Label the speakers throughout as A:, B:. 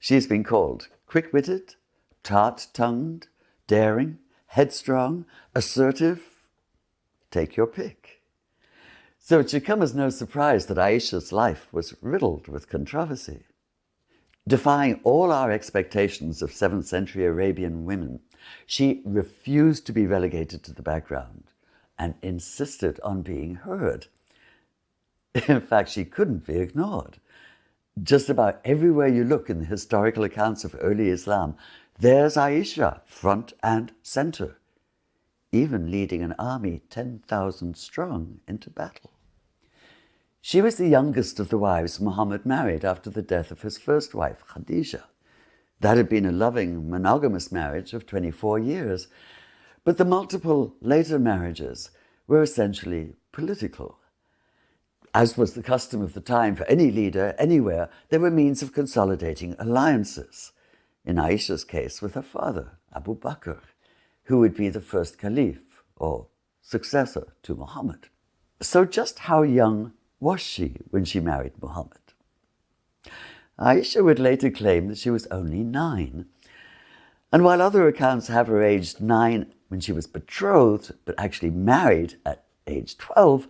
A: She's been called quick-witted, tart-tongued, daring, headstrong, assertive. Take your pick. So it should come as no surprise that Aisha's life was riddled with controversy. Defying all our expectations of 7th century Arabian women, she refused to be relegated to the background and insisted on being heard. In fact, she couldn't be ignored. Just about everywhere you look in the historical accounts of early Islam, there's Aisha, front and center, even leading an army 10,000 strong into battle. She was the youngest of the wives Muhammad married after the death of his first wife, Khadija. That had been a loving, monogamous marriage of 24 years, but the multiple later marriages were essentially political. As was the custom of the time for any leader anywhere, there were means of consolidating alliances. In Aisha's case, with her father, Abu Bakr, who would be the first caliph or successor to Muhammad. So just how young was she when she married Muhammad? Aisha would later claim that she was only 9. And while other accounts have her aged 9 when she was betrothed, but actually married at age 12,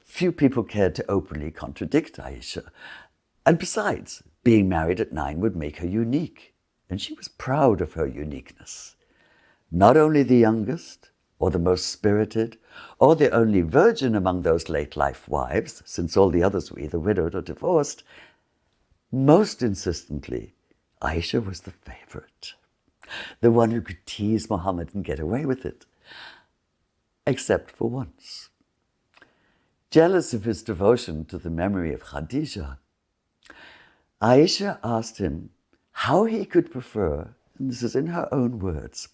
A: few people cared to openly contradict Aisha. And besides, being married at 9 would make her unique, and she was proud of her uniqueness. Not only the youngest, or the most spirited, or the only virgin among those late-life wives, since all the others were either widowed or divorced, most insistently, Aisha was the favorite, the one who could tease Muhammad and get away with it, except for once. Jealous of his devotion to the memory of Khadija, Aisha asked him how he could prefer, and this is in her own words,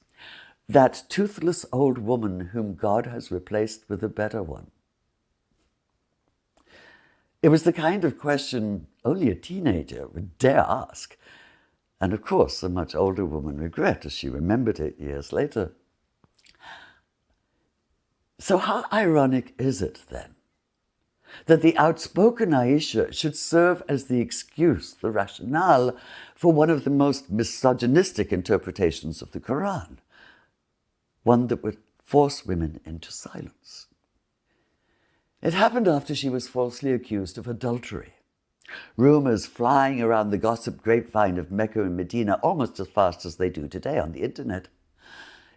A: that toothless old woman whom God has replaced with a better one. It was the kind of question only a teenager would dare ask, and of course a much older woman regret as she remembered it years later. So how ironic is it then that the outspoken Aisha should serve as the excuse, the rationale, for one of the most misogynistic interpretations of the Quran, one that would force women into silence. It happened after she was falsely accused of adultery. Rumors flying around the gossip grapevine of Mecca and Medina almost as fast as they do today on the internet.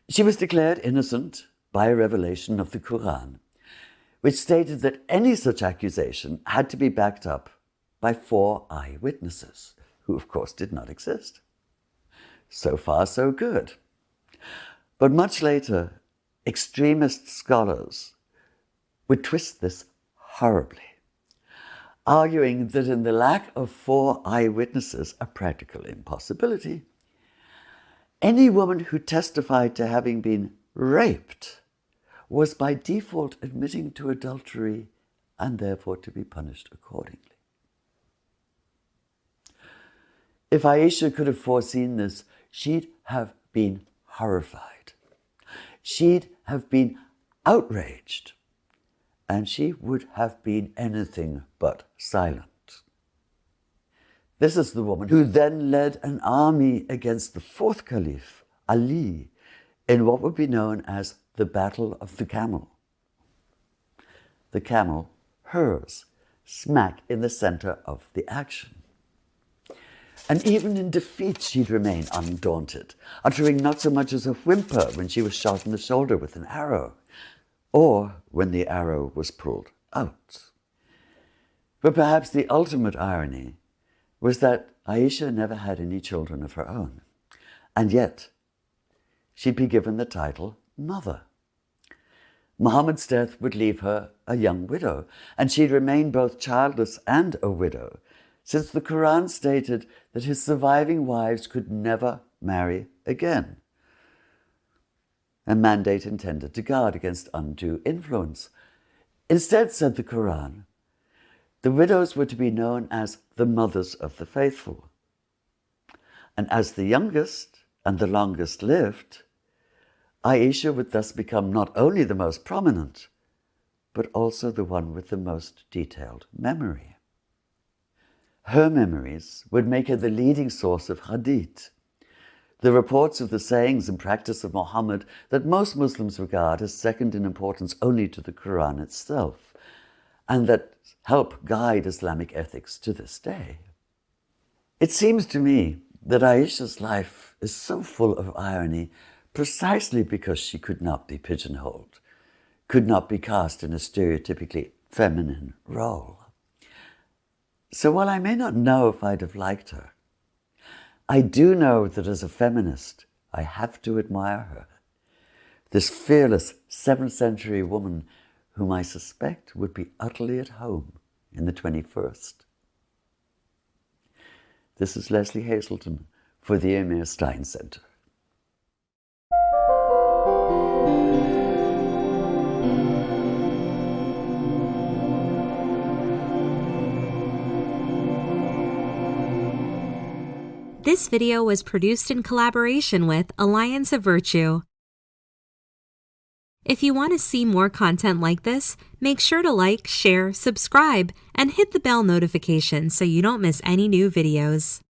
A: She was declared innocent by a revelation of the Quran, which stated that any such accusation had to be backed up by 4 eyewitnesses, who of course did not exist. So far, so good. But much later, extremist scholars would twist this horribly, arguing that in the lack of 4 eyewitnesses, a practical impossibility, any woman who testified to having been raped was by default admitting to adultery and therefore to be punished accordingly. If Aisha could have foreseen this, she'd have been horrified. She'd have been outraged, and she would have been anything but silent. This is the woman who then led an army against the 4th Caliph, Ali, in what would be known as the Battle of the Camel. The camel, hers, smack in the center of the action. And even in defeat, she'd remain undaunted, uttering not so much as a whimper when she was shot in the shoulder with an arrow, or when the arrow was pulled out. But perhaps the ultimate irony was that Aisha never had any children of her own, and yet she'd be given the title mother. Muhammad's death would leave her a young widow, and she'd remain both childless and a widow, since the Quran stated that his surviving wives could never marry again, a mandate intended to guard against undue influence. Instead, said the Quran, the widows were to be known as the mothers of the faithful. And as the youngest and the longest lived, Aisha would thus become not only the most prominent, but also the one with the most detailed memory. Her memories would make her the leading source of hadith, the reports of the sayings and practice of Muhammad that most Muslims regard as second in importance only to the Quran itself, and that help guide Islamic ethics to this day. It seems to me that Aisha's life is so full of irony precisely because she could not be pigeonholed, could not be cast in a stereotypically feminine role. So while I may not know if I'd have liked her, I do know that as a feminist, I have to admire her. This fearless 7th century woman whom I suspect would be utterly at home in the 21st. This is Leslie Hazelton for the Emir Stein Center.
B: This video was produced in collaboration with Alliance of Virtue. If you want to see more content like this, make sure to like, share, subscribe, and hit the bell notification so you don't miss any new videos.